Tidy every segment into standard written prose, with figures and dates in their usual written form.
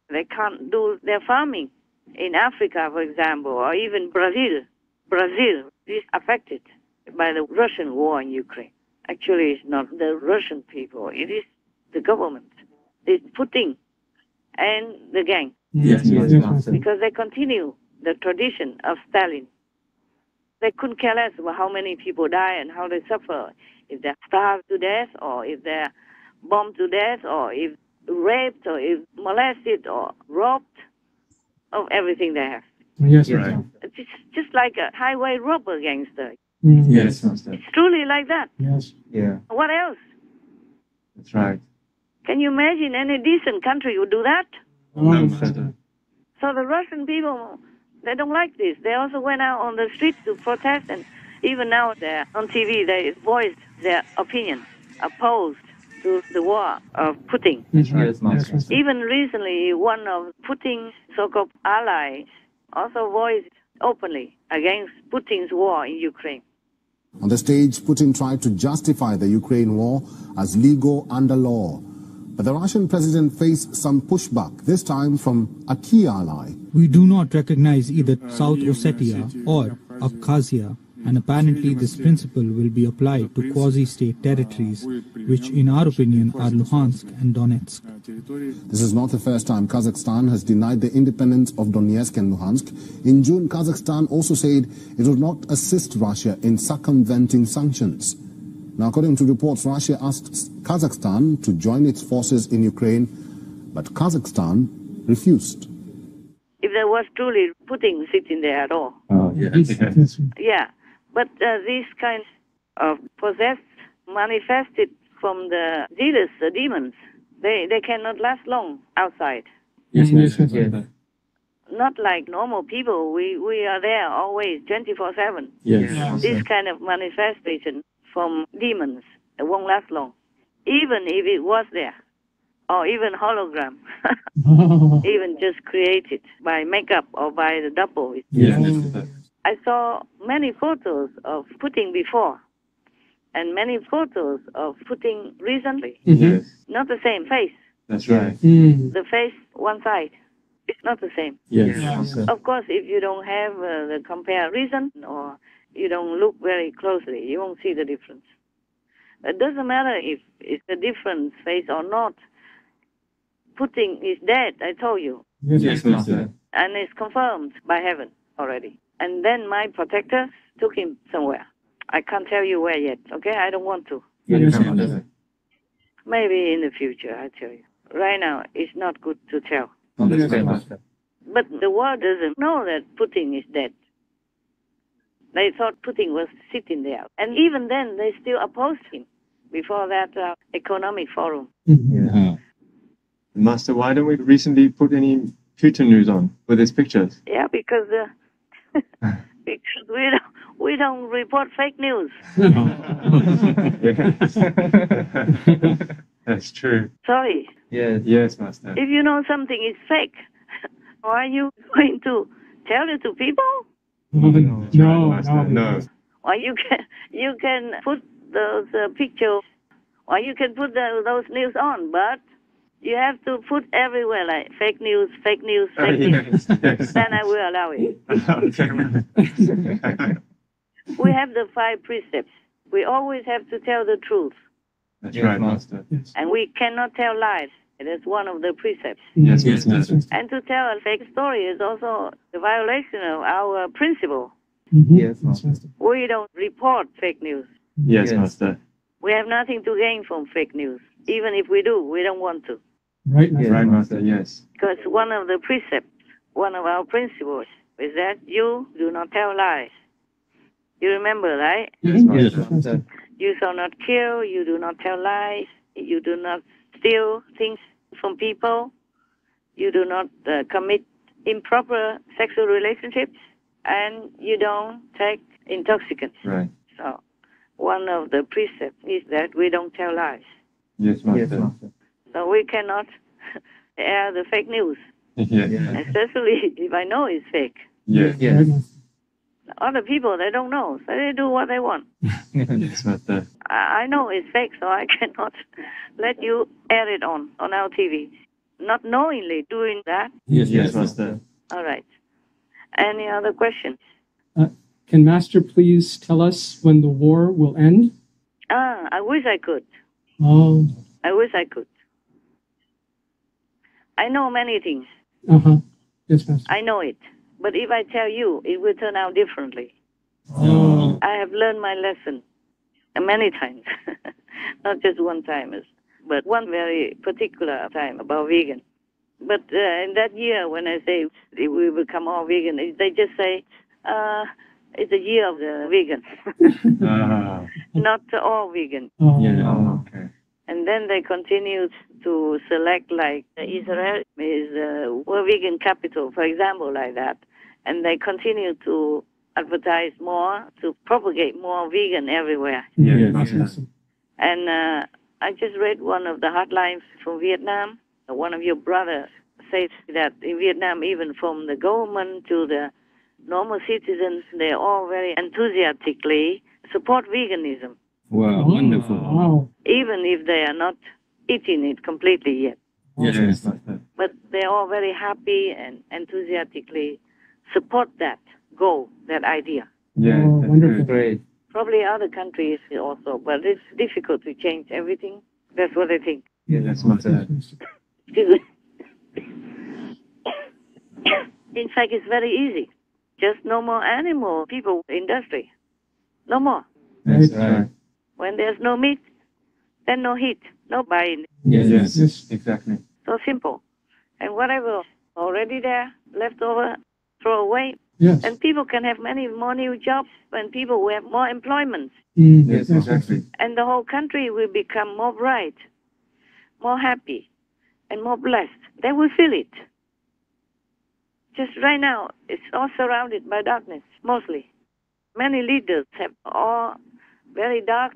They can't do their farming. In Africa, for example, or even Brazil. Brazil is affected by the Russian war in Ukraine. Actually, it's not the Russian people. It is the government. It's Putin and the gang. Yes. Because they continue the tradition of Stalin. They couldn't care less about how many people die and how they suffer. If they're starved to death, or if they're bombed to death, or if raped, or if molested, or robbed of everything they have. Yes, right. It's just like a highway robber gangster. Yes, Master. It's truly like that. Yes. Yeah. What else? That's right. Can you imagine any decent country would do that? No, Master. So the Russian people, they don't like this. They also went out on the streets to protest, and even now they're on TV, they voiced their opinion, opposed to the war of Putin. Yes, Master. Even recently, one of Putin's so-called allies also voiced openly against Putin's war in Ukraine. On the stage, Putin tried to justify the Ukraine war as legal under law. But the Russian president faced some pushback, this time from a key ally. We do not recognize either South Ossetia or Abkhazia, and apparently this principle will be applied to quasi-state territories, which in our opinion are Luhansk and Donetsk. This is not the first time Kazakhstan has denied the independence of Donetsk and Luhansk. In June, Kazakhstan also said it would not assist Russia in circumventing sanctions. Now, according to reports, Russia asked Kazakhstan to join its forces in Ukraine, but Kazakhstan refused. If there was truly Putin sitting there at all. Oh, yeah. Yeah, but these kinds of possessed, manifested from the dealers, the demons, they cannot last long outside. Yes. Not like normal people. We are there always, 24/7. Yes. This kind of manifestation from demons, it won't last long. Even if it was there, or even hologram, even just created by makeup or by the double. Yes. I saw many photos of Putin before, and many photos of Putin recently. Yes. Not the same face. That's right. The face, one side, it's not the same. Yes. Of course, if you don't have the comparison, or you don't look very closely, you won't see the difference. It doesn't matter if it's a different face or not. Putin is dead, I told you. Yes, Master. And it's confirmed by heaven already. And then my protectors took him somewhere. I can't tell you where yet, okay? I don't want to. Yes, Maybe in the future, I tell you. Right now, it's not good to tell. Master. But the world doesn't know that Putin is dead. They thought Putin was sitting there. And even then, they still opposed him before that economic forum. Yeah. Master, why don't we recently put any Putin news on with his pictures? Yeah, because because we don't report fake news. That's true. Sorry. Yes, Master. If you know something is fake, why are you going to tell it to people? No. Or you can put those pictures, or you can put those news on, but you have to put everywhere like fake news. Yes. Then I will allow it. We have the 5 precepts. We always have to tell the truth. That's right, Master. Yes. And we cannot tell lies. It is one of the precepts. Yes, Master. And to tell a fake story is also a violation of our principle. Yes, Master. We don't report fake news. Yes, Master. We have nothing to gain from fake news. Even if we do, we don't want to. Right, Master, yes. Because one of the precepts, one of our principles, is that you do not tell lies. You remember, right? Yes, Master. You shall not kill, you do not tell lies, you do not steal things from people, you do not commit improper sexual relationships, and you don't take intoxicants. Right. So one of the precepts is that we don't tell lies. Yes, Master. So we cannot air the fake news, Yes. especially if I know it's fake. Yes. Other people, they don't know, so they do what they want. Yes, Master. I know it's fake, so I cannot let you air it on our TV. not knowingly doing that. Yes, Master. All right. Any other questions? Can Master please tell us when the war will end? I wish I could. Oh. I wish I could. I know many things. Yes, Master. I know it. But if I tell you, it will turn out differently. Oh. I have learned my lesson many times. Not just one time, but one very particular time about vegan. But in that year, when I say we will become all vegan, they just say, it's a year of the vegan. Not all vegan. Okay. And then they continue to select, like Israel is world vegan capital, for example, like that. And they continue to advertise more, to propagate more vegan everywhere. Yes. And I just read one of the hotlines from Vietnam. One of your brothers says that in Vietnam, even from the government to the normal citizens, they all very enthusiastically support veganism. Wow, wonderful. Wow. Even if they are not eating it completely yet. Yes, Master. But they're all very happy and enthusiastically support that goal, that idea. Yeah, Oh, that's wonderful. good. Great. Probably other countries also, but it's difficult to change everything. That's what I think. Yes, Master. Excuse me. In fact, it's very easy. Just no more animal people industry. No more. That's right. When there's no meat, then no heat, no buying. Yes, exactly. So simple. And whatever already there, left over, throw away. Yes. And people can have many more new jobs, and people will have more employment. Yes, exactly. And the whole country will become more bright, more happy, and more blessed. They will feel it. Just right now, it's all surrounded by darkness, mostly. Many leaders have all very dark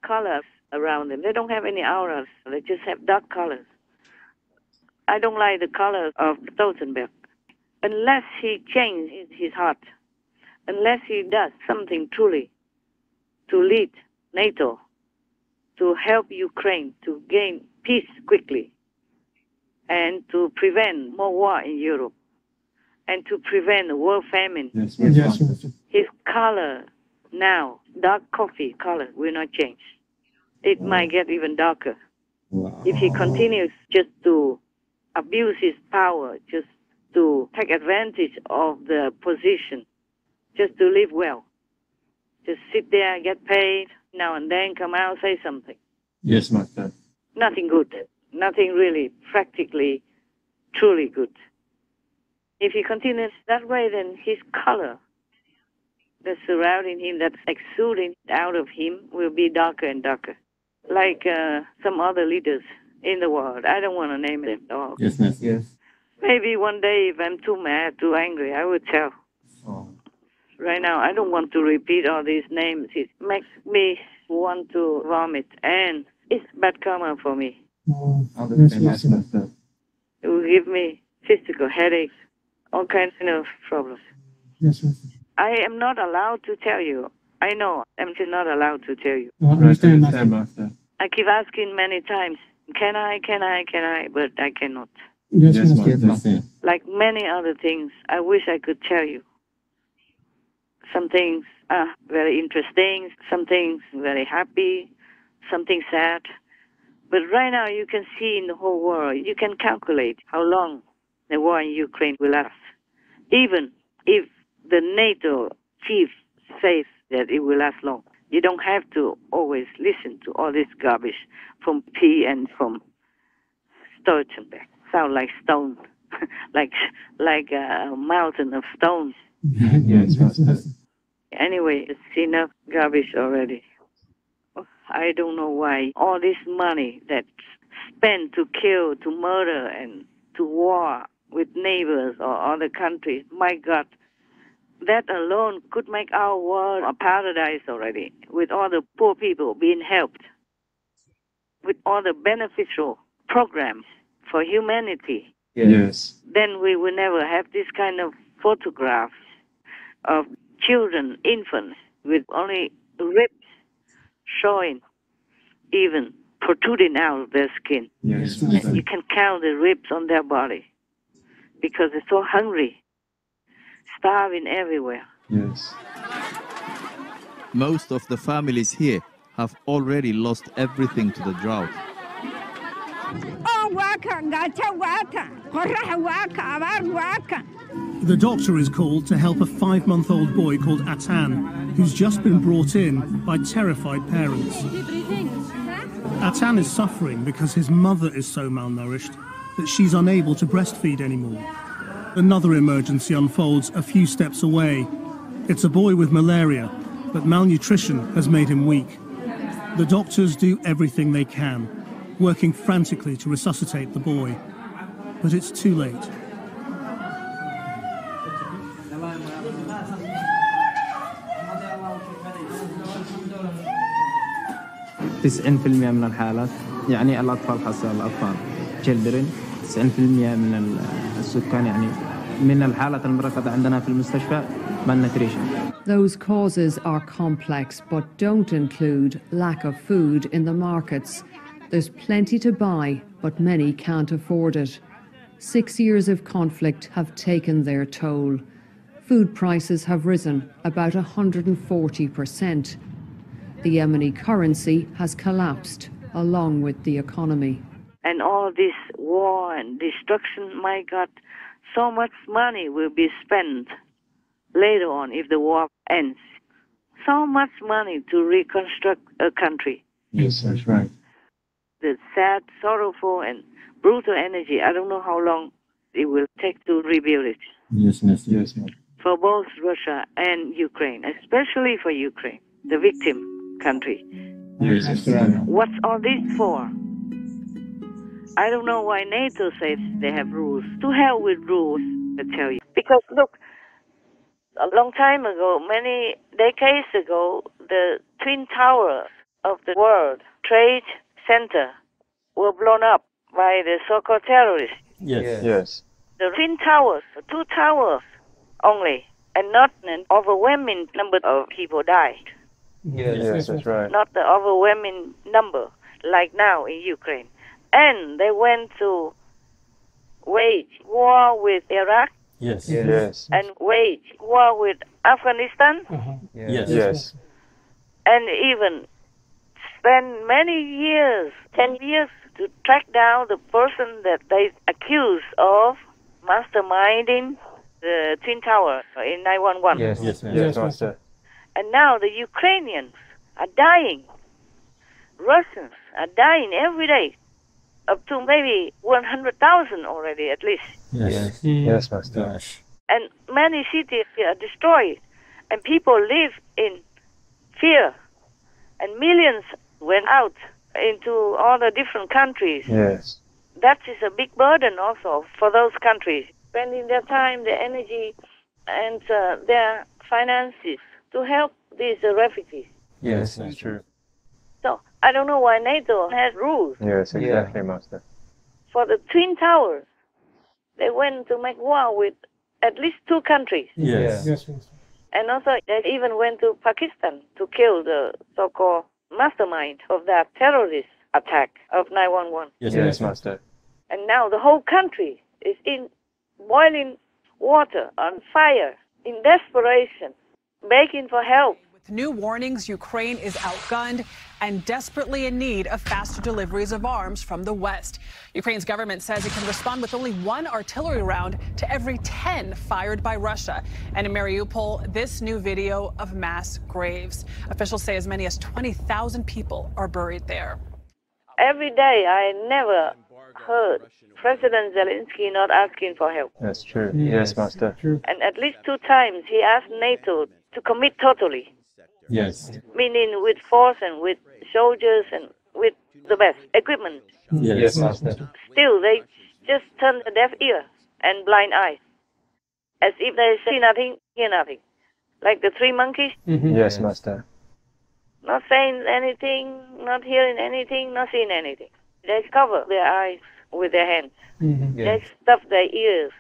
colors around them. They don't have any auras. They just have dark colors. I don't like the colors of Stoltenberg. Unless he changes his heart, unless he does something truly to lead NATO, to help Ukraine to gain peace quickly, and to prevent more war in Europe, and to prevent a world famine. Yes, Yes. Master. His color now, dark coffee color, will not change. It might get even darker. Wow. If he continues just to abuse his power, just to take advantage of the position, just to live well, just sit there, get paid, now and then come out, say something. Yes, Master. Nothing good. Nothing really practically, truly good. If he continues that way, then his color that's surrounding him, that's exuding out of him, will be darker and darker. Like some other leaders in the world. I don't want to name them all. Yes, Master. Yes. Maybe one day if I'm too mad, too angry, I will tell. Oh. Right now, I don't want to repeat all these names. It makes me want to vomit, and it's bad karma for me. Oh, Yes, yes. Master. It will give me physical headaches, all kinds of problems. Yes. I am not allowed to tell you. I know I'm still not allowed to tell you. I understand, Master. Master. I keep asking many times, can I, but I cannot. Yes, Yes, Master. Master. Like many other things, I wish I could tell you. Some things are very interesting, some things very happy, something sad. But right now you can see in the whole world, you can calculate how long the war in Ukraine will last. Even if the NATO chief says that it will last long, you don't have to always listen to all this garbage from P and from Stoltenberg. Sound like stone, like a mountain of stones. Yes, Master. Anyway, it's enough garbage already. I don't know why all this money that's spent to kill, to murder, and to war with neighbors or other countries, my God, that alone could make our world a paradise already, with all the poor people being helped, with all the beneficial programs for humanity. Yes. Then we will never have this kind of photographs of children, infants, with only ribs showing, even protruding out of their skin. Yes. You can count the ribs on their body because they're so hungry, starving everywhere. Yes. Most of the families here have already lost everything to the drought. The doctor is called to help a 5-month-old boy called Atan, who's just been brought in by terrified parents. Atan is suffering because his mother is so malnourished that she's unable to breastfeed anymore. Another emergency unfolds a few steps away. It's a boy with malaria, but malnutrition has made him weak. The doctors do everything they can, working frantically to resuscitate the boy. But it's too late. %90 من الحالات يعني الأطفال خاصة الأطفال children 90% من السكان يعني من الحالات المركزة عندنا في المستشفى malnutrition. Those causes are complex but don't include lack of food in the markets. There's plenty to buy, but many can't afford it. 6 years of conflict have taken their toll. Food prices have risen about 140%. The Yemeni currency has collapsed along with the economy. And all this war and destruction, my God, so much money will be spent later on if the war ends. So much money to reconstruct a country. Yes, that's right. The sad, sorrowful, and brutal energy, I don't know how long it will take to rebuild it. Yes, yes. For both Russia and Ukraine, especially for Ukraine, the victim country. Yes, that's right. What's all this for? I don't know why NATO says they have rules. To hell with rules, I tell you. Because look, a long time ago, many decades ago, the Twin Towers of the World Trade Center were blown up by the so-called terrorists. Yes. The Twin Towers, 2 towers only, and not an overwhelming number of people died. Yes, that's right. Not the overwhelming number like now in Ukraine. And they went to wage war with Iraq. Yes. And wage war with Afghanistan. Yes. And even spend many years, 10 years, to track down the person that they accuse of masterminding the Twin Tower in 911. Yes, Master. And now the Ukrainians are dying. Russians are dying every day. Up to maybe 100,000 already at least. Yes, Master. And many cities are destroyed. And people live in fear. And millions went out into all the different countries. Yes. That is a big burden also for those countries, spending their time, their energy, and their finances to help these refugees. Yes, that's true. So I don't know why NATO has rules. Yes, exactly, Master. For the Twin Towers, they went to make war with at least 2 countries. Yes. And also they even went to Pakistan to kill the so-called mastermind of that terrorist attack of 911. Yes, Master. And now the whole country is in boiling water, on fire, in desperation, begging for help. With new warnings, Ukraine is outgunned and desperately in need of faster deliveries of arms from the West. Ukraine's government says it can respond with only 1 artillery round to every 10 fired by Russia. And in Mariupol, this new video of mass graves. Officials say as many as 20,000 people are buried there. Every day, I never heard President Zelensky not asking for help. That's true. Yes, Master. And at least 2 times he asked NATO to commit totally. Yes. Meaning with force and with soldiers and with the best equipment. Yes, Master. Still, they just turn a deaf ear and blind eye. As if they see nothing, hear nothing. Like the 3 monkeys. Yes, Master. Not saying anything, not hearing anything, not seeing anything. They cover their eyes with their hands. They stuff their ears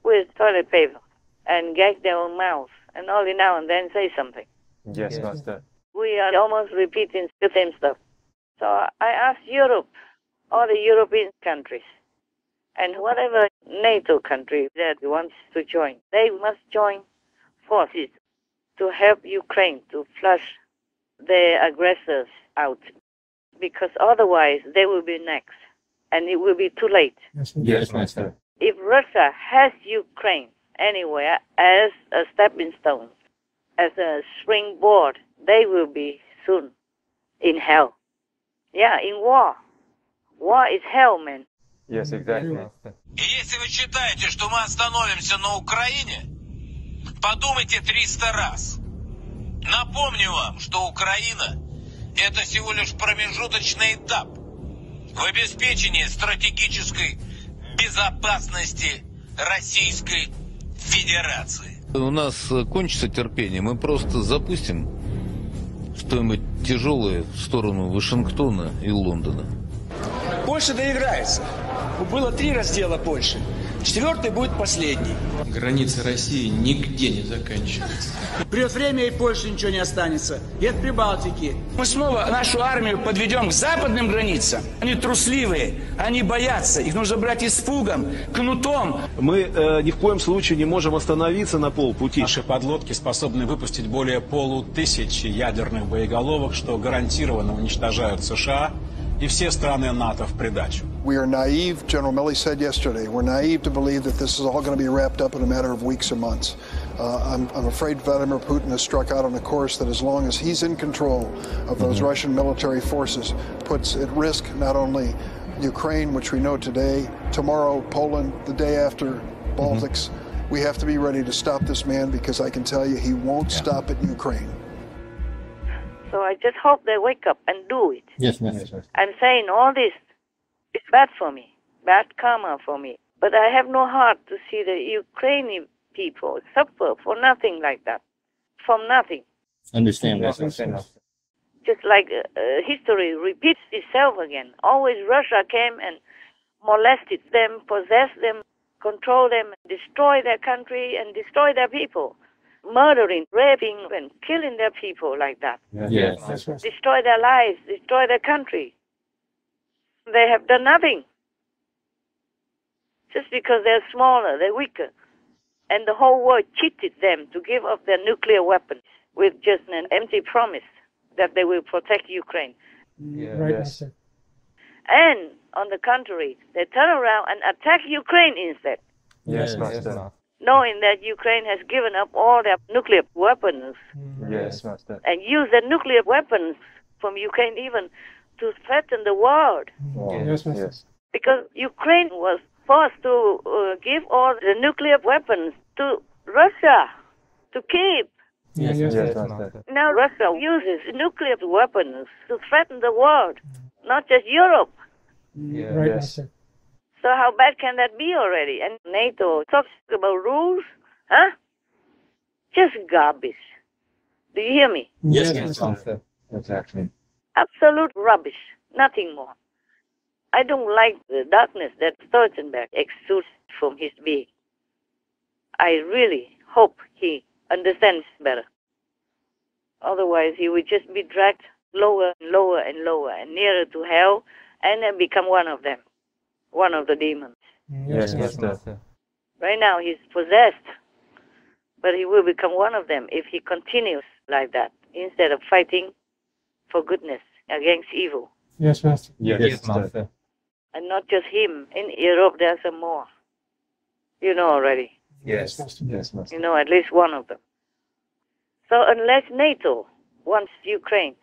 with toilet paper and gag their own mouths and only now and then say something. Yes, Master. We are almost repeating the same stuff. So I asked Europe, all the European countries, and whatever NATO country that wants to join, they must join forces to help Ukraine to flush their aggressors out, because otherwise they will be next, and it will be too late. Yes, Master. If Russia has Ukraine anywhere as a stepping stone, as a springboard, they will be soon in hell. Yeah, in war. War is hell, man. Yes, exactly, Master. И если вы считаете, что мы остановимся на Украине, подумайте 300 раз. Напомню вам, что Украина – это всего лишь промежуточный этап в обеспечении стратегической безопасности Российской Федерации. У нас кончится терпение, мы просто запустим что-нибудь тяжелое в сторону Вашингтона и Лондона. Польша доиграется. Было 3 раздела Польши. 4-й будет последний. Граница России нигде не заканчивается. Придет время, и Польше ничего не останется. И от Прибалтики. Мы снова нашу армию подведем к западным границам. Они трусливые, они боятся. Их нужно брать испугом, кнутом. Мы ни в коем случае не можем остановиться на полпути. Наши подлодки способны выпустить более 500 ядерных боеголовок, что гарантированно уничтожают США и все страны НАТО в придачу. We are naive, General Milley said yesterday. We're naive to believe that this is all going to be wrapped up in a matter of weeks or months. I'm afraid Vladimir Putin has struck out on a course that, as long as he's in control of those Russian military forces, puts at risk not only Ukraine, which we know today, tomorrow Poland, the day after Baltics. We have to be ready to stop this man, because I can tell you he won't stop at Ukraine. So I just hope they wake up and do it. Yes, ma'am. I'm saying all this is bad for me, bad karma for me. But I have no heart to see the Ukrainian people suffer for nothing like that, from nothing. Understand, Yes, Master. Just like history repeats itself again. Always Russia came and molested them, possessed them, controlled them, destroyed their country and destroyed their people. Murdering, raping, and killing their people like that. Yes. Destroy their lives, destroy their country. They have done nothing. Just because they're smaller, they're weaker. And the whole world cheated them to give up their nuclear weapons with just an empty promise that they will protect Ukraine. Yes. And on the contrary, they turn around and attack Ukraine instead. Yes, Master. Knowing that Ukraine has given up all their nuclear weapons. Yes, Master. And use the nuclear weapons from Ukraine even to threaten the world. Yes. Because Ukraine was forced to give all the nuclear weapons to Russia to keep. Yes, Master. Now Russia uses nuclear weapons to threaten the world, not just Europe. Yes. So how bad can that be already? And NATO talks about rules, huh? Just garbage. Do you hear me? Yes, Master. Exactly. Absolute rubbish, nothing more. I don't like the darkness that Stoltenberg exudes from his being. I really hope he understands better. Otherwise, he will just be dragged lower and lower and lower and nearer to hell, and then become one of them. One of the demons. Yes, Master. Right now he's possessed, but he will become one of them if he continues like that, instead of fighting for goodness against evil. Yes, Master. Yes, Master. And not just him. In Europe there's some more. You know already. Yes, Master. You know at least one of them. So unless NATO wants Ukraine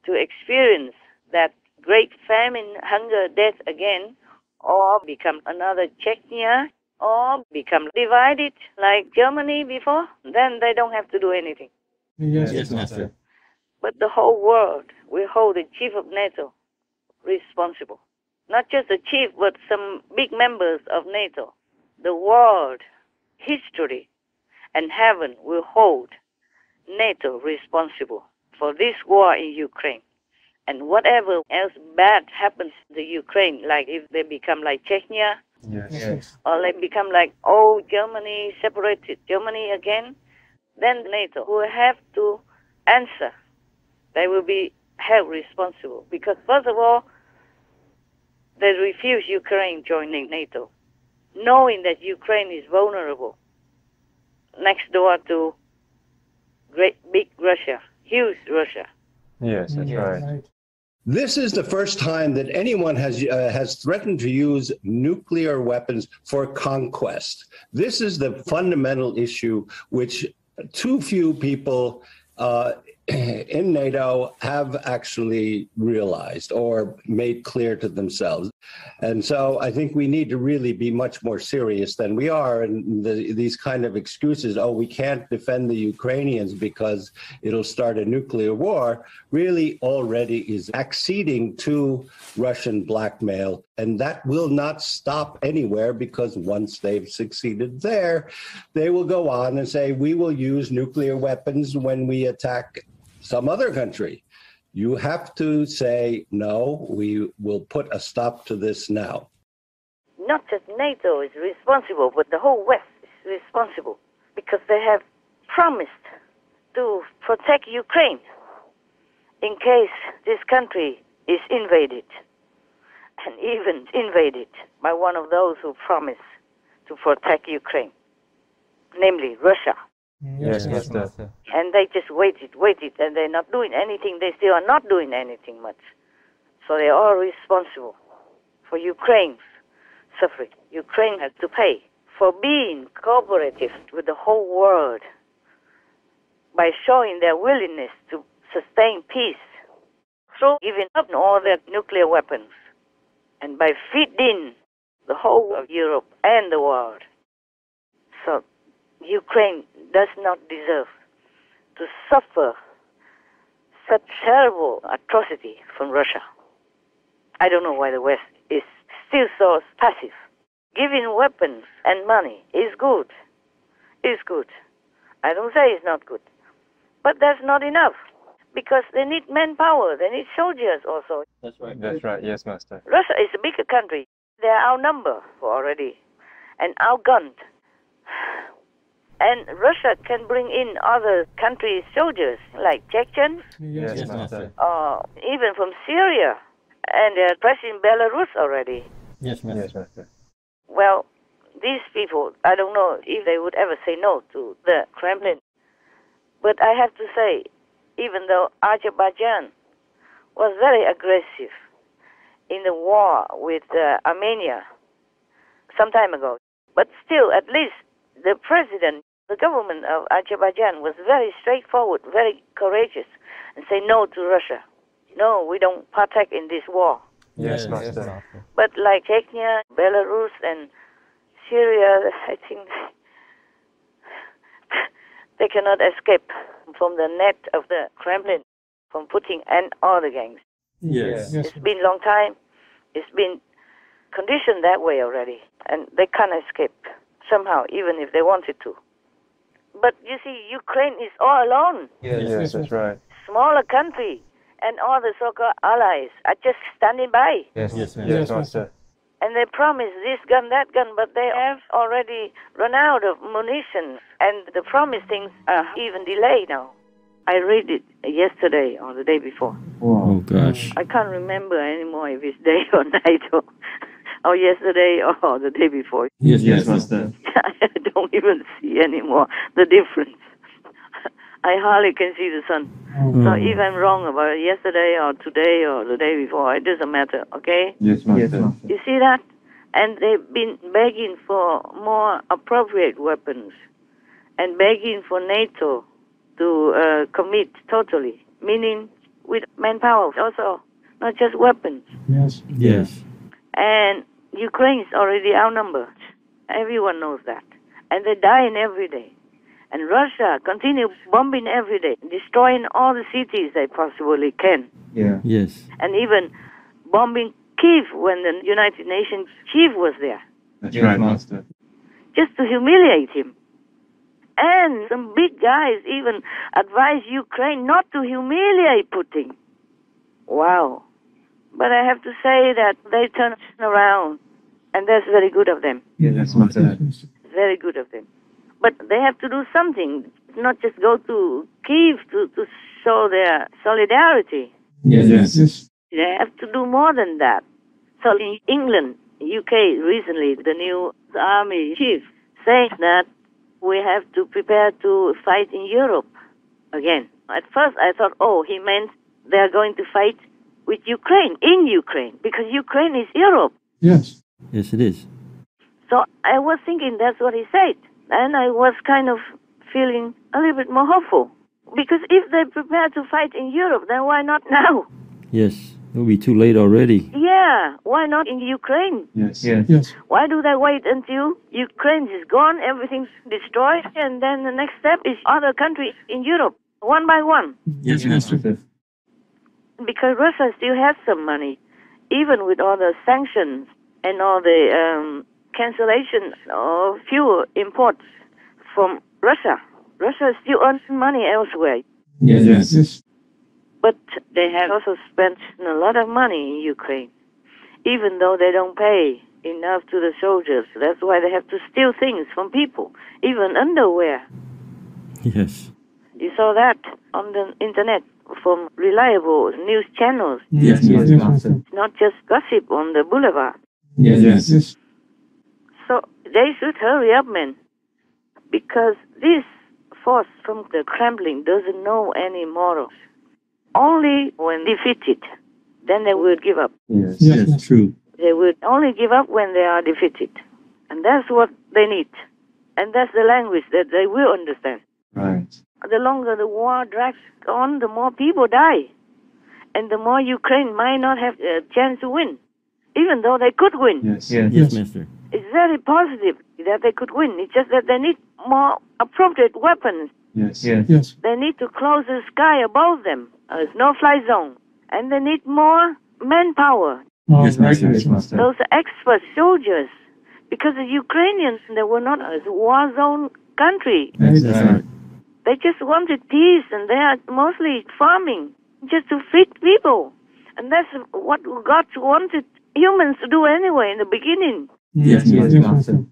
to experience that great famine, hunger, death again, or become another Chechnya, or become divided like Germany before, then they don't have to do anything. Yes, Master. But the whole world will hold the chief of NATO responsible. Not just the chief, but some big members of NATO. The world, history, and heaven will hold NATO responsible for this war in Ukraine. And whatever else bad happens to Ukraine, like if they become like Chechnya, or they become like old Germany, separated Germany again, then NATO will have to answer. They will be held responsible because, first of all, they refused Ukraine joining NATO, knowing that Ukraine is vulnerable next door to big Russia, huge Russia. Yes, that's right. This is the first time that anyone has threatened to use nuclear weapons for conquest. This is the fundamental issue which too few people in NATO have actually realized or made clear to themselves. And so I think we need to really be much more serious than we are. And these kind of excuses, oh, we can't defend the Ukrainians because it'll start a nuclear war, really already is acceding to Russian blackmail. And that will not stop anywhere, because once they've succeeded there, they will go on and say, we will use nuclear weapons when we attack some other country. You have to say, no, we will put a stop to this now. Not just NATO is responsible, but the whole West is responsible, because they have promised to protect Ukraine in case this country is invaded, and even invaded by one of those who promised to protect Ukraine, namely Russia. Yes, Master. And they just waited, and they're not doing anything. They still are not doing anything much. So they are responsible for Ukraine's suffering. Ukraine has to pay for being cooperative with the whole world by showing their willingness to sustain peace through giving up all their nuclear weapons and by feeding the whole of Europe and the world. So Ukraine does not deserve to suffer such terrible atrocity from Russia. I don't know why the West is still so passive. Giving weapons and money is good. Is good. I don't say it's not good. But that's not enough, because they need manpower. They need soldiers also. That's right. That's right. Yes, Master. Russia is a bigger country. They are outnumbered already and outgunned. And Russia can bring in other countries' soldiers, like Chechens, Yes, Master. or even from Syria. And they're pressing Belarus already. Yes, Master. Yes, Master. Well, these people, I don't know if they would ever say no to the Kremlin. But I have to say, even though Azerbaijan was very aggressive in the war with Armenia some time ago, but still, at least the president, the government of Azerbaijan was very straightforward, very courageous, and say no to Russia. No, we don't partake in this war. Yes, Master. But like Chechnya, Belarus, and Syria, I think they cannot escape from the net of the Kremlin, from Putin and all the gangs. Yes. It's been a long time. It's been conditioned that way already, and they can't escape somehow, even if they wanted to. But you see, Ukraine is all alone. Yes, that's right. Smaller country, and all the so-called allies are just standing by. Yes, Yes, yes, Master. And they promise this gun, that gun, but they have already run out of munition, and the promised things are even delayed now. I read it yesterday or the day before. Oh, gosh. I can't remember anymore if it's day or night or yesterday or the day before. Yes, Master. I don't even see anymore the difference. I hardly can see the sun. So if I'm wrong about it yesterday or today or the day before, it doesn't matter, okay? Yes, Master. You see that? And they've been begging for more appropriate weapons and begging for NATO to commit totally, meaning with manpower also, not just weapons. Yes. Yes. And Ukraine is already outnumbered. Everyone knows that. And they're dying every day. And Russia continues bombing every day, destroying all the cities they possibly can. Yeah. Yes. And even bombing Kiev when the United Nations chief was there, That's right, Master. just to humiliate him. And some big guys even advise Ukraine not to humiliate Putin. Wow. But I have to say that they turn around, and that's very good of them. Yes, that's Master. Very good of them. But they have to do something, not just go to Kiev to show their solidarity. Yes. They have to do more than that. So in England, UK, recently, the new army chief saying that we have to prepare to fight in Europe again. At first I thought, oh, he meant they're going to fight with Ukraine, in Ukraine, because Ukraine is Europe. Yes. Yes, it is. So I was thinking that's what he said. And I was kind of feeling a little bit more hopeful. Because if they prepare to fight in Europe, then why not now? Yes. It will be too late already. Yeah, why not in Ukraine? Yes. Why do they wait until Ukraine is gone, everything's destroyed, and then the next step is other countries in Europe, one by one? Yes, Master. Because Russia still has some money, even with all the sanctions and all the cancellation of fuel imports from Russia. Russia still earns money elsewhere. Yes. But they have also spent a lot of money in Ukraine, even though they don't pay enough to the soldiers. That's why they have to steal things from people, even underwear. Yes. You saw that on the internet from reliable news channels. Yes. Not just gossip on the boulevard. Yes. So they should hurry up, man, because this force from the Kremlin doesn't know any morals. Only when defeated, then they will give up. Yes, true. They will only give up when they are defeated. And that's what they need. And that's the language that they will understand. Right. The longer the war drags on, the more people die. And the more Ukraine might not have a chance to win, even though they could win. Yes, Master. It's very positive that they could win. It's just that they need more appropriate weapons. Yes. They need to close the sky above them. It's no-fly zone. And they need more manpower. Yes, Master. Those expert soldiers. Because the Ukrainians, they were not a war zone country. That's right. They just wanted peace, and they are mostly farming, just to feed people. And that's what God wanted humans to do anyway in the beginning. Yes, Master.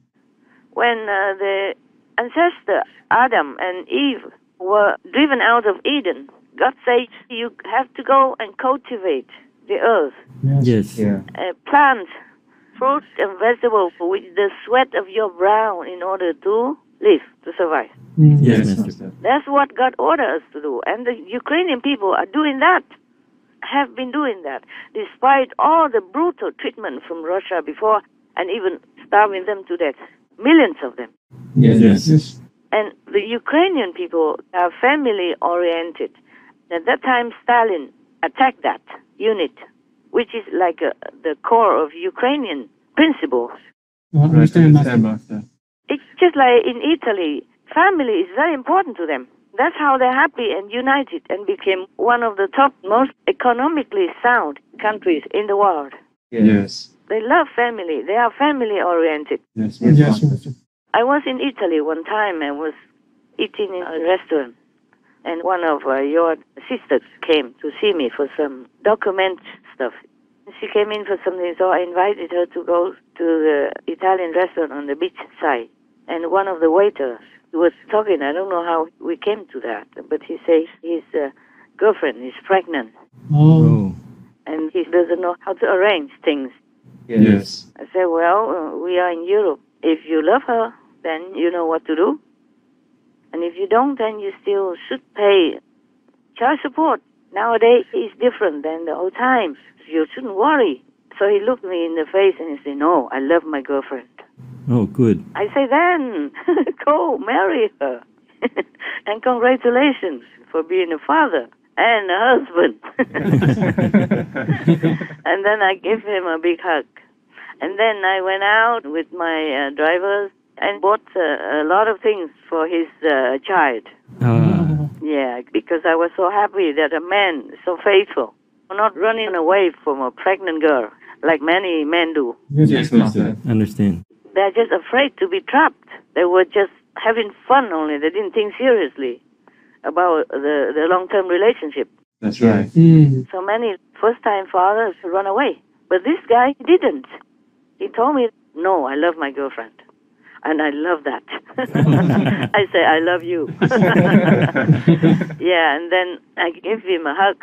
When the ancestor Adam and Eve were driven out of Eden, God said, you have to go and cultivate the earth. Yes. Plant fruits and vegetables with the sweat of your brow in order to live, to survive. Yes, Master. That's what God ordered us to do. And the Ukrainian people are doing that, have been doing that, despite all the brutal treatment from Russia before, and even starving them to death. Millions of them. Yes. And the Ukrainian people are family-oriented. At that time, Stalin attacked that unit, which is like the core of Ukrainian principles. It's just like in Italy, family is very important to them. That's how they're happy and united and became one of the top most economically sound countries in the world. Yes. They love family. They are family-oriented. Yes. I was in Italy one time and was eating in a restaurant. And one of your sisters came to see me for some document stuff. She came in for something, so I invited her to go to the Italian restaurant on the beach side. And one of the waiters was talking. I don't know how we came to that, but he says his girlfriend is pregnant. Oh. And he doesn't know how to arrange things. Yes. I said, well, we are in Europe. If you love her, then you know what to do. And if you don't, then you still should pay child support. Nowadays, it's different than the old times. You shouldn't worry. So he looked me in the face and he said, no, I love my girlfriend. Oh, good. I say, then, go marry her. And congratulations for being a father and a husband. And then I gave him a big hug. And then I went out with my drivers and bought a lot of things for his child. Yeah, because I was so happy that a man so faithful, not running away from a pregnant girl like many men do. Yes, Master. Understand. They're just afraid to be trapped. They were just having fun only. They didn't think seriously about the long-term relationship. That's right. So many first-time fathers run away. But this guy didn't. He told me, no, I love my girlfriend. And I love that. I say, I love you. Yeah, and then I gave him a hug.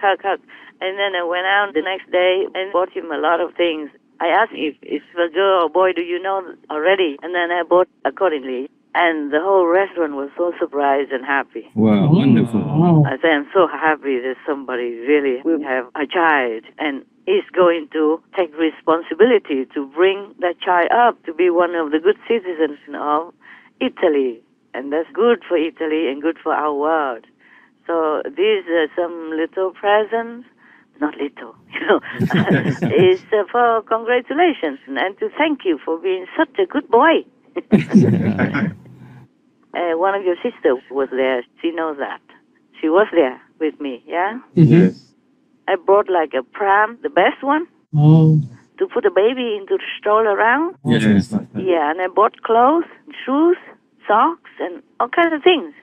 And then I went out the next day and bought him a lot of things. I asked him if it's a girl or boy, do you know already? And then I bought accordingly. And the whole restaurant was so surprised and happy. Wow, wonderful. I say, I'm so happy that somebody really will have a child and is going to take responsibility to bring that child up to be one of the good citizens of Italy. And that's good for Italy and good for our world. So these are some little presents. Not little, is for congratulations and to thank you for being such a good boy. One of your sisters was there. She knows that. She was there with me, yeah? Yes. I brought like a pram, the best one, to put the baby into the stroller around. Yes. Yeah, and I bought clothes, shoes, socks, and all kinds of things.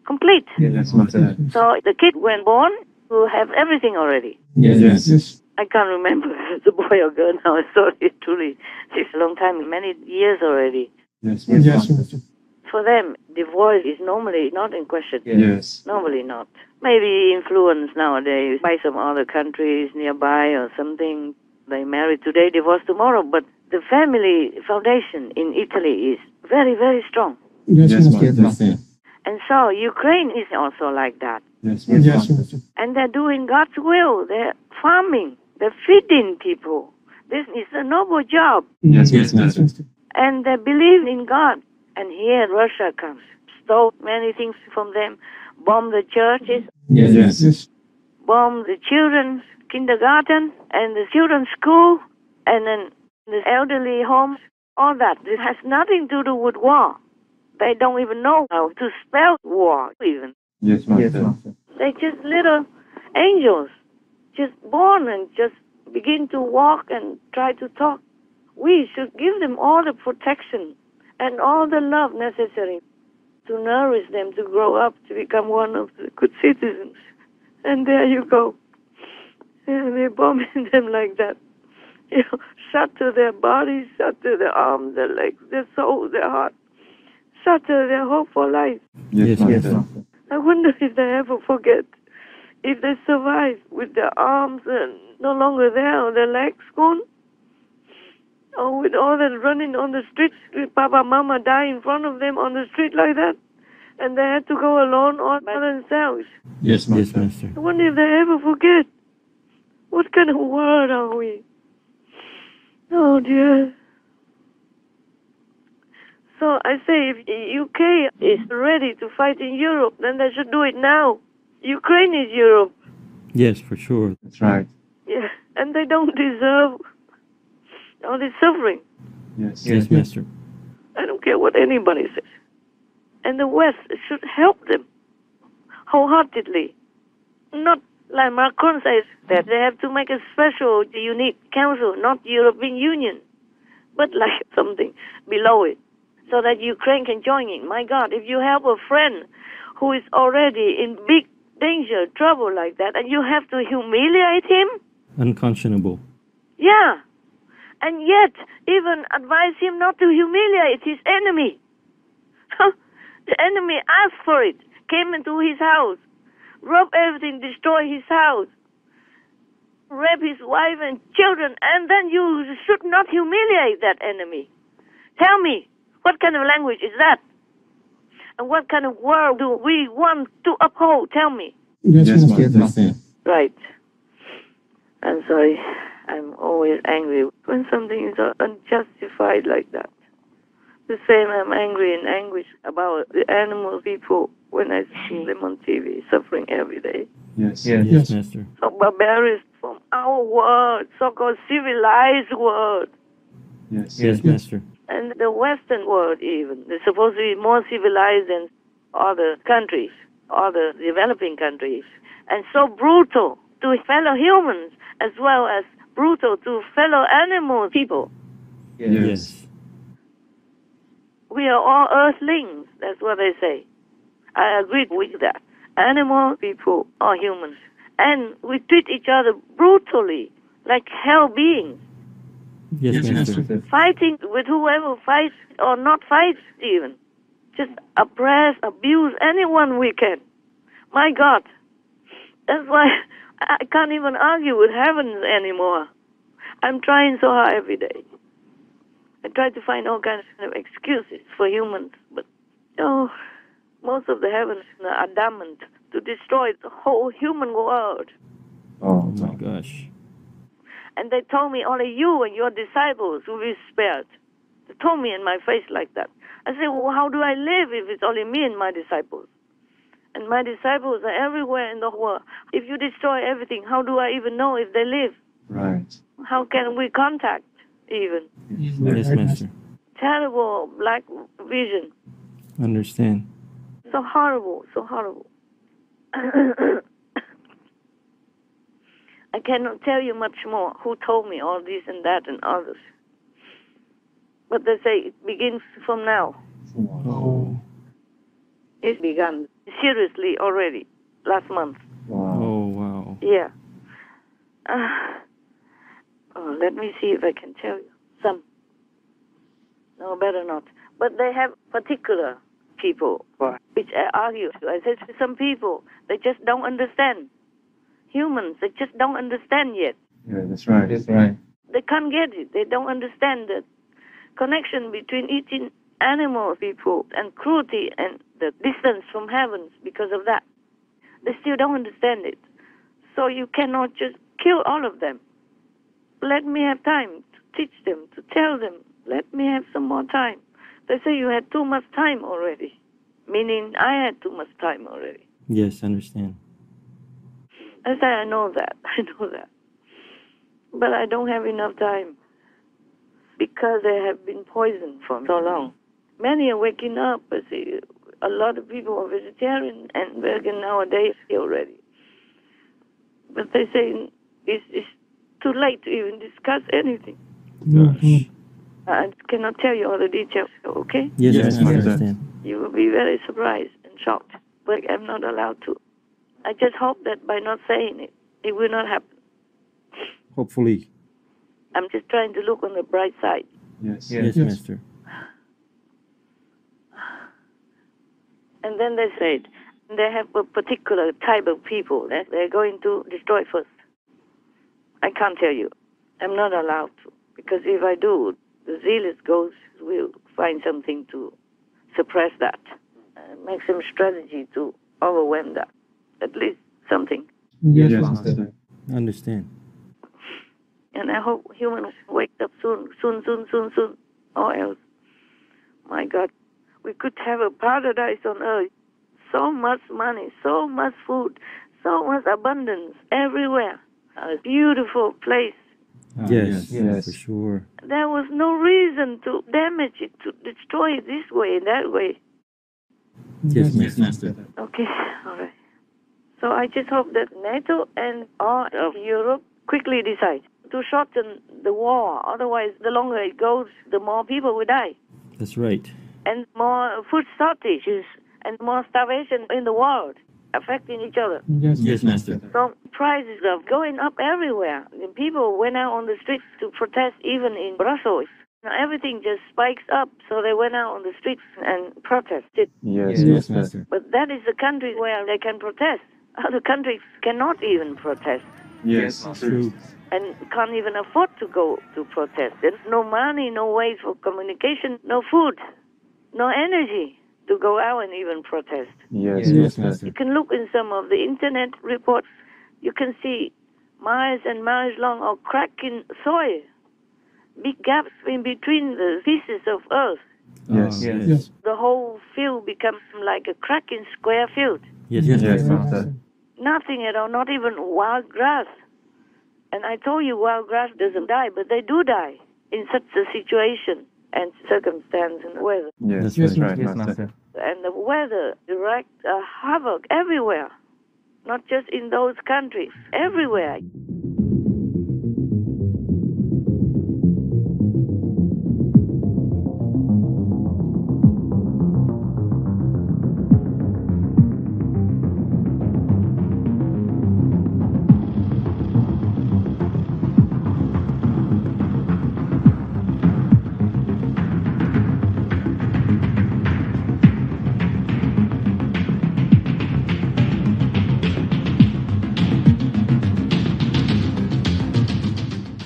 Complete. Yes. So the kid when born will have everything already. Yes. I can't remember if it's a boy or girl now. Sorry, truly. It's a long time, many years already. Yes. For them, divorce is normally not in question. Yes. Normally not. Maybe influenced nowadays by some other countries nearby or something. They marry today, divorce tomorrow. But the family foundation in Italy is very, very strong. Yes. And so Ukraine is also like that. Yes. And they're doing God's will. They're farming. They're feeding people. This is a noble job. Yes. And they believe in God. And here Russia comes, stole many things from them, bomb the churches, Yes. bomb the children's kindergarten and the children's school, and then the elderly homes, all that. It has nothing to do with war. They don't even know how to spell war, even. Yes, Master. They're just little angels, just born and just begin to walk and try to talk. We should give them all the protection and all the love necessary to nourish them to grow up to become one of the good citizens. And there you go. And they're bombing them like that. Shut to their bodies, shut to their arms, their legs, their soul, their heart. Shut to their hope for life. Yes. I wonder if they ever forget. If they survive with their arms no longer there or their legs gone. Or with all that running on the streets, with Papa, Mama die in front of them on the street like that, and they had to go alone all by themselves. Yes, Master. I wonder if they ever forget. What kind of world are we? Oh dear. So I say, if the UK is ready to fight in Europe, then they should do it now. Ukraine is Europe. Yes, for sure. That's right. Yeah, and they don't deserve all this suffering. Yes, Master. I don't care what anybody says. And the West should help them wholeheartedly. Not like Macron says that they have to make a special, unique council, not European Union, but like something below it, so that Ukraine can join in. My God, if you help a friend who is already in big danger, trouble like that, and you have to humiliate him? Unconscionable. Yeah. And yet, even advise him not to humiliate his enemy. The enemy asked for it, came into his house, robbed everything, destroyed his house, raped his wife and children, and then you should not humiliate that enemy. Tell me, what kind of language is that? And what kind of world do we want to uphold? Tell me. Yes, Master. Right. I'm sorry. I'm always angry when something is unjustified like that. The same, I'm angry and anguish about the animal people when I see them on TV suffering every day. Yes, Master. So barbarous from our world, so-called civilized world. Yes, Master. And the Western world even. They're supposed to be more civilized than other countries, other developing countries. And so brutal to fellow humans as well as brutal to fellow animal people. Yes. We are all earthlings, that's what they say. I agree with that. Animal people are humans. And we treat each other brutally, like hell beings. Yes, Master. Fighting with whoever fights or not fights even. Just oppress, abuse anyone we can. My God. That's why I can't even argue with heavens anymore. I'm trying so hard every day. I try to find all kinds of excuses for humans, but most of the heavens are adamant to destroy the whole human world. Oh my gosh. And they told me only you and your disciples will be spared. They told me in my face like that. I said, well, how do I live if it's only me and my disciples? And my disciples are everywhere in the world. If you destroy everything, how do I even know if they live? Right. How can we contact even? Yes, Master. Terrible black vision. Understand. So horrible, so horrible. I cannot tell you much more who told me all this and that and others. But they say it begins from now. Oh. It's begun seriously already, last month. Wow. Oh, wow. Yeah. Let me see if I can tell you some. No, better not. But they have particular people which I argue. I said to some people, they just don't understand. Humans, they just don't understand yet. Yeah, that's right. That's right. They can't get it. They don't understand the connection between eating animal people and cruelty and the distance from heavens because of that. They still don't understand it. So you cannot just kill all of them. Let me have time to teach them, to tell them. Let me have some more time. They say you had too much time already, meaning I had too much time already. Yes, understand. I say, I know that. But I don't have enough time because they have been poisoned for so long. Many are waking up. I see a lot of people are vegetarian and vegan nowadays already. But they say it's too late to even discuss anything. Gosh. I cannot tell you all the details, okay? Yes, I understand. You will be very surprised and shocked, but I'm not allowed to. I just hope that by not saying it, it will not happen. Hopefully. I'm just trying to look on the bright side. Yes, Master. And then they said they have a particular type of people that they're going to destroy first. I can't tell you. I'm not allowed to. Because if I do, the zealous ghosts will find something to suppress that. Make some strategy to overwhelm that. At least something. Yes, Master. Understand. And I hope humans wake up soon, or else, my God, we could have a paradise on earth. So much money, so much food, so much abundance everywhere. A beautiful place. Yes, for sure. There was no reason to damage it, to destroy it this way and that way. Yes, Master. Okay, all right. So I just hope that NATO and all of Europe quickly decide to shorten the war. Otherwise, the longer it goes, the more people will die. That's right. And more food shortages and more starvation in the world, affecting each other. Yes, Master. So prices are going up everywhere. And people went out on the streets to protest, even in Brussels. Now, everything just spikes up, so they went out on the streets and protested. Yes, Master. But that is the country where they can protest. Other countries cannot even protest. Yes, true. And can't even afford to go to protest. There's no money, no ways for communication, no food, no energy to go out and even protest. Yes, Master. You can look in some of the internet reports. You can see miles and miles long of cracking soil, big gaps in between the pieces of earth. Yes. The whole field becomes like a cracking square field. Yes, Master. Nothing at all, not even wild grass. And I told you wild grass doesn't die, but they do die in such a situation and circumstance and weather. Yes, that's right, Master. And the weather directs havoc everywhere, not just in those countries, everywhere.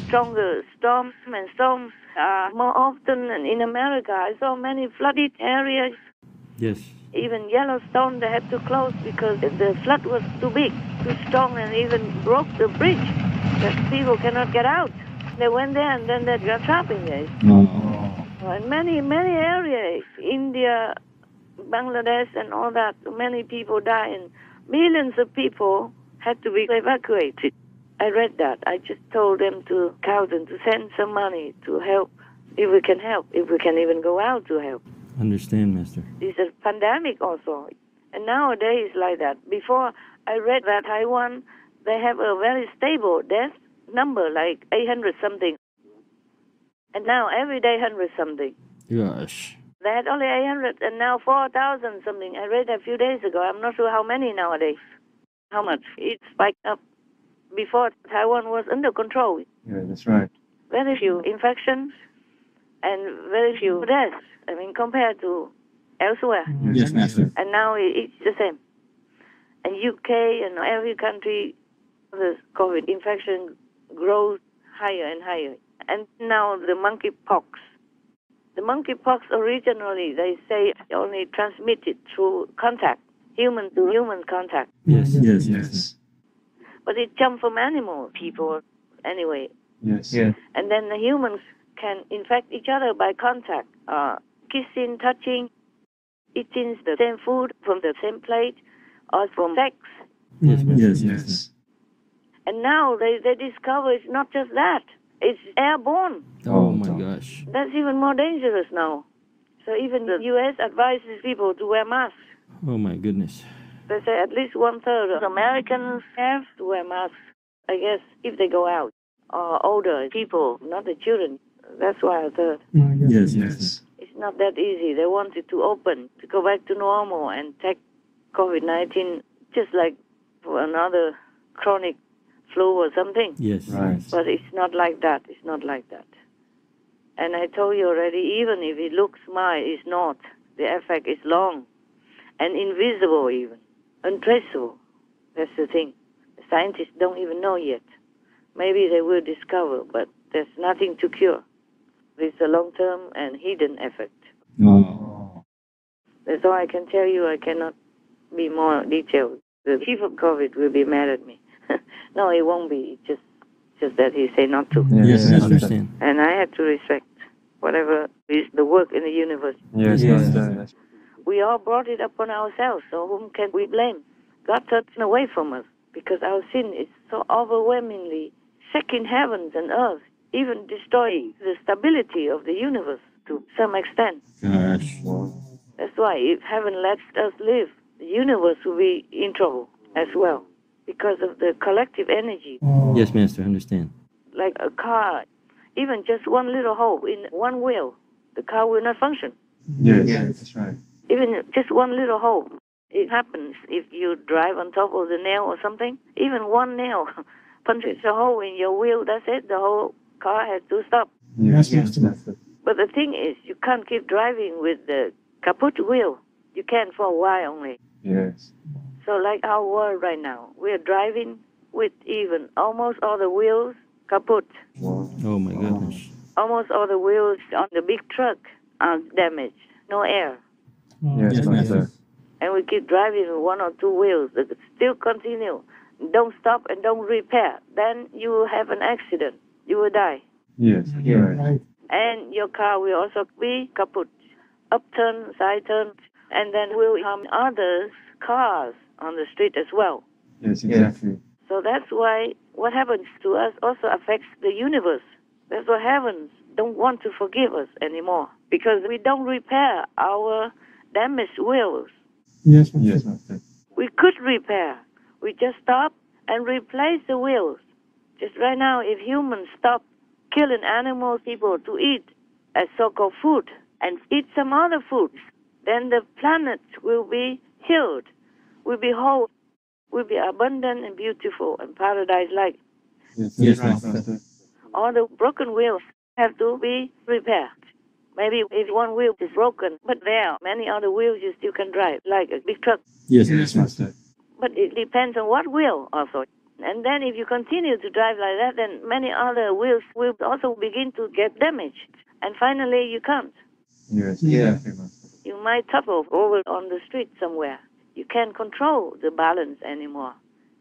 stronger storms, and storms are more often. And in America, I saw many flooded areas. Yes. Even Yellowstone, they had to close because the flood was too big, too strong, and even broke the bridge. That people cannot get out. They went there and then they got trapped in there. In many areas, India, Bangladesh, and all that, many people died, and millions of people had to be evacuated. I read that. I just told them to count and to send some money to help, if we can help, if we can even go out to help. Understand, Master. It's a pandemic also. And nowadays like that. Before, I read that Taiwan, they have a very stable death number, like 800 something. And now every day 100 something. Gosh. They had only 800 and now 4,000 something. I read a few days ago. I'm not sure how many nowadays. How much? It spiked up. Before, Taiwan was under control. Yeah, that's right. Very few infections and very few deaths. I mean, compared to elsewhere. Yes, Master. And now it's the same. And UK and every country, the COVID infection grows higher and higher. And now the monkeypox. The monkeypox originally, they say, only transmitted through contact, human to human contact. Yes. But it jumped from animal people anyway. Yes. Yeah. And then the humans can infect each other by contact, kissing, touching, eating the same food from the same plate, or from sex. Yes. And now they discover it's not just that. It's airborne. Oh my gosh. That's even more dangerous now. So even the U.S. advises people to wear masks. Oh my goodness. They say at least 1/3 of Americans have to wear masks, I guess, if they go out. Or older people, not the children. That's why 1/3. Yes. It's not that easy. They want it to open, to go back to normal and take COVID-19 just like for another chronic flu or something. Yes. Right. But it's not like that. It's not like that. And I told you already, even if it looks mild, it's not. The effect is long and invisible even, untraceable. That's the thing. The scientists don't even know yet. Maybe they will discover, but there's nothing to cure. It's a long-term and hidden effect. Oh. That's all I can tell you. I cannot be more detailed. The chief of COVID will be mad at me. No, he won't be. Just that he say not to. Yes, I understand. And I had to respect whatever is the work in the universe. Yes. We all brought it upon ourselves, so whom can we blame? God turned away from us because our sin is so overwhelmingly shaking heavens and earth, even destroying the stability of the universe to some extent. Gosh. That's why if heaven lets us live, the universe will be in trouble as well because of the collective energy. Yes, Master, I understand. Like a car, even just one little hole in one wheel, the car will not function. Yes, that's right. Even just one little hole. It happens if you drive on top of the nail or something. Even one nail punches a hole in your wheel, that's it. The whole car has to stop. Yes. But the thing is, you can't keep driving with the kaput wheel. You can for a while only. Yes. So like our world right now, we're driving with even almost all the wheels kaput. Oh my goodness. Almost all the wheels on the big truck are damaged. No air. Yes, Master. And we keep driving with one or two wheels that still continue. Don't stop and don't repair. Then you will have an accident. You will die. Yes, right. And your car will also be kaput. Upturn, side turn, and then will harm others' cars on the street as well. Yes, exactly. So that's why what happens to us also affects the universe. That's why heavens don't want to forgive us anymore because we don't repair our damaged wheels. Yes, Master. We could repair. We just stop and replace the wheels. Just right now, if humans stop killing animals, people to eat as so-called food and eat some other foods, then the planet will be healed, will be whole, will be abundant and beautiful and paradise-like. Yes, Master. All the broken wheels have to be repaired. Maybe if one wheel is broken, but there are many other wheels you still can drive, like a big truck. Yes, Master. But it depends on what wheel also. And then if you continue to drive like that, then many other wheels will also begin to get damaged. And finally, you can't. Yes, Yeah. exactly, Master. You might topple over on the street somewhere. You can't control the balance anymore.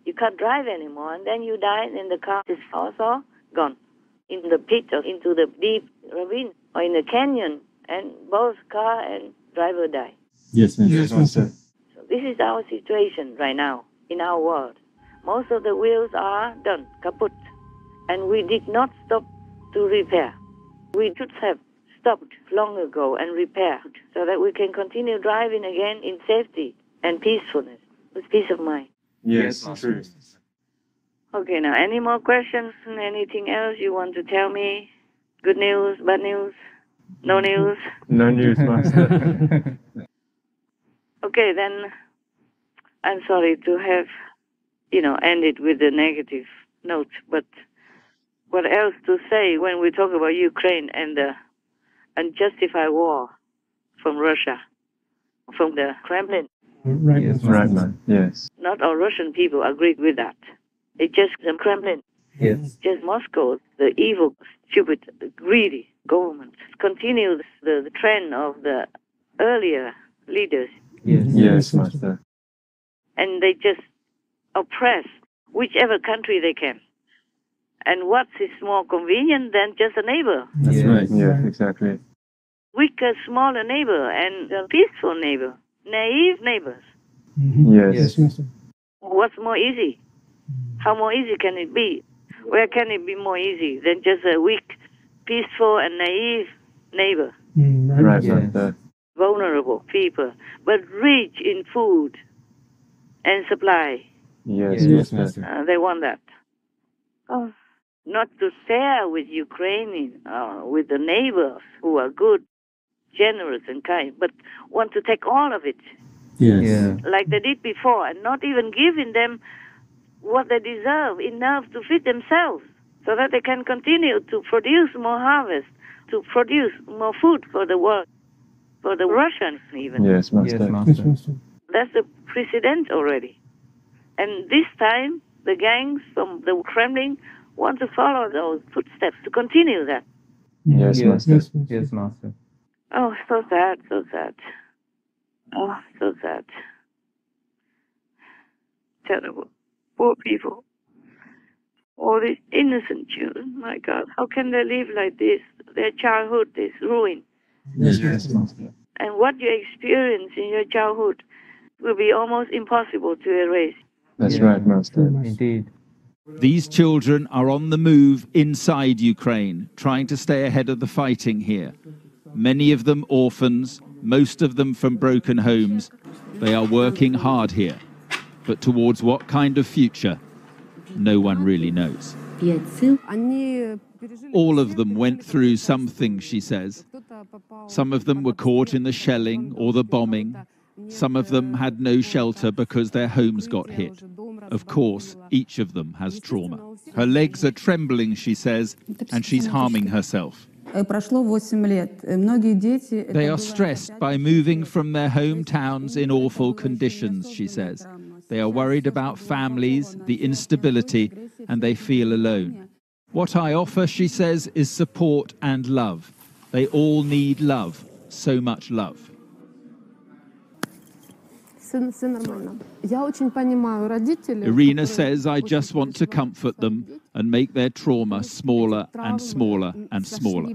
You can't drive anymore, and then you die, and the car is also gone in the pit or into the deep ravine or in the canyon, and both car and driver die. Yes, Master. Yes, Master. So this is our situation right now in our world. Most of the wheels are done, kaput, and we did not stop to repair. We should have stopped long ago and repaired so that we can continue driving again in safety and peacefulness, with peace of mind. Yes, true. Okay, now, any more questions? Anything else you want to tell me? Good news, bad news, no news? No news, Master. Okay, then I'm sorry to have, ended with a negative note, but what else to say when we talk about Ukraine and the unjustified war from Russia, from the Kremlin? Right. Yes, right, man. Yes. Not all Russian people agreed with that. It's just the Kremlin. Yes. Just Moscow, the evil, stupid, greedy government continues the trend of the earlier leaders. Yes. Yes, Master. And they just oppress whichever country they can. And what is more convenient than just a neighbor? That's right. Yes, exactly. Weaker, smaller neighbor and a peaceful neighbor. Naive neighbors. Yes. What's more easy? How more easy can it be? Where can it be more easy than just a weak, peaceful, and naive neighbor? Right, Master. Vulnerable people, but rich in food and supply. Yes, Master. They want that. Oh, not to share with Ukraine, with the neighbors who are good, generous, and kind, but want to take all of it. Yes. Like they did before, and not even giving them what they deserve, enough to feed themselves, so that they can continue to produce more harvest, to produce more food for the world, for the Russians even. Yes, Master. Yes, Master. That's the precedent already. And this time, the gangs from the Kremlin want to follow those footsteps, to continue that. Yes, Master. Yes, Master. Oh, so sad, so sad. Oh, so sad. Terrible. Poor people. All these innocent children, my God, how can they live like this? Their childhood is ruined. Yes, Master. And what you experience in your childhood will be almost impossible to erase. That's right, Master. Indeed. These children are on the move inside Ukraine, trying to stay ahead of the fighting here. Many of them orphans, most of them from broken homes. They are working hard here. But towards what kind of future? No one really knows. All of them went through something, she says. Some of them were caught in the shelling or the bombing. Some of them had no shelter because their homes got hit. Of course, each of them has trauma. Her legs are trembling, she says, and she's harming herself. They are stressed by moving from their hometowns in awful conditions, she says. They are worried about families, the instability, and they feel alone. What I offer, she says, is support and love. They all need love, so much love. Irina says, I just want to comfort them and make their trauma smaller and smaller and smaller.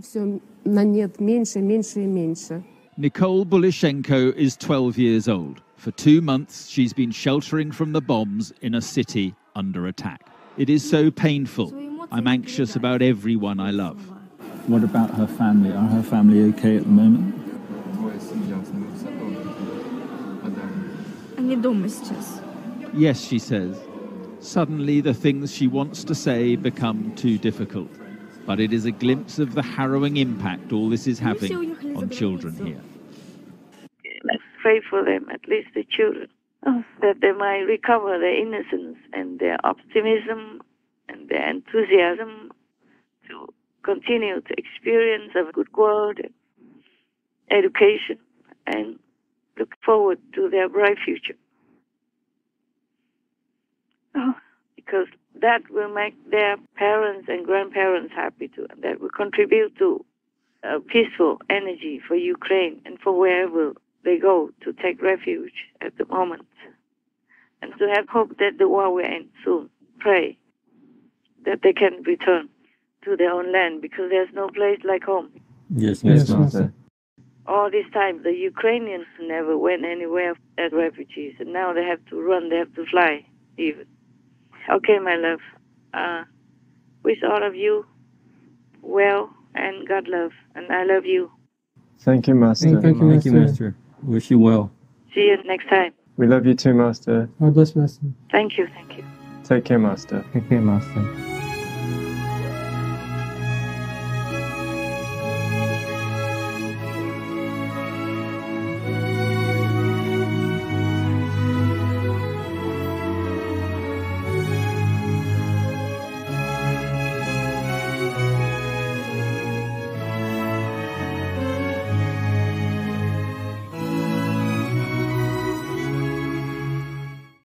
Nicole Bulishenko is 12 years old. For 2 months, she's been sheltering from the bombs in a city under attack. It is so painful. I'm anxious about everyone I love. What about her family? Are her family okay at the moment? Yes, she says. Suddenly, the things she wants to say become too difficult. But it is a glimpse of the harrowing impact all this is having on children here. Let's pray for them, at least the children, that they might recover their innocence and their optimism and their enthusiasm to continue to experience a good world, education, and look forward to their bright future. Because that will make their parents and grandparents happy too. And that will contribute to a peaceful energy for Ukraine and for wherever they go to take refuge at the moment. And to have hope that the war will end soon. Pray that they can return to their own land, because there's no place like home. Yes, Master. All this time, the Ukrainians never went anywhere as refugees, and now they have to run, they have to fly even. Okay, my love. Wish all of you well and God love, and I love you. Thank you, Master. Thank you, Master. Wish you well. See you next time. We love you too, Master. God bless, Master. Thank you. Take care, Master. Take care, Master.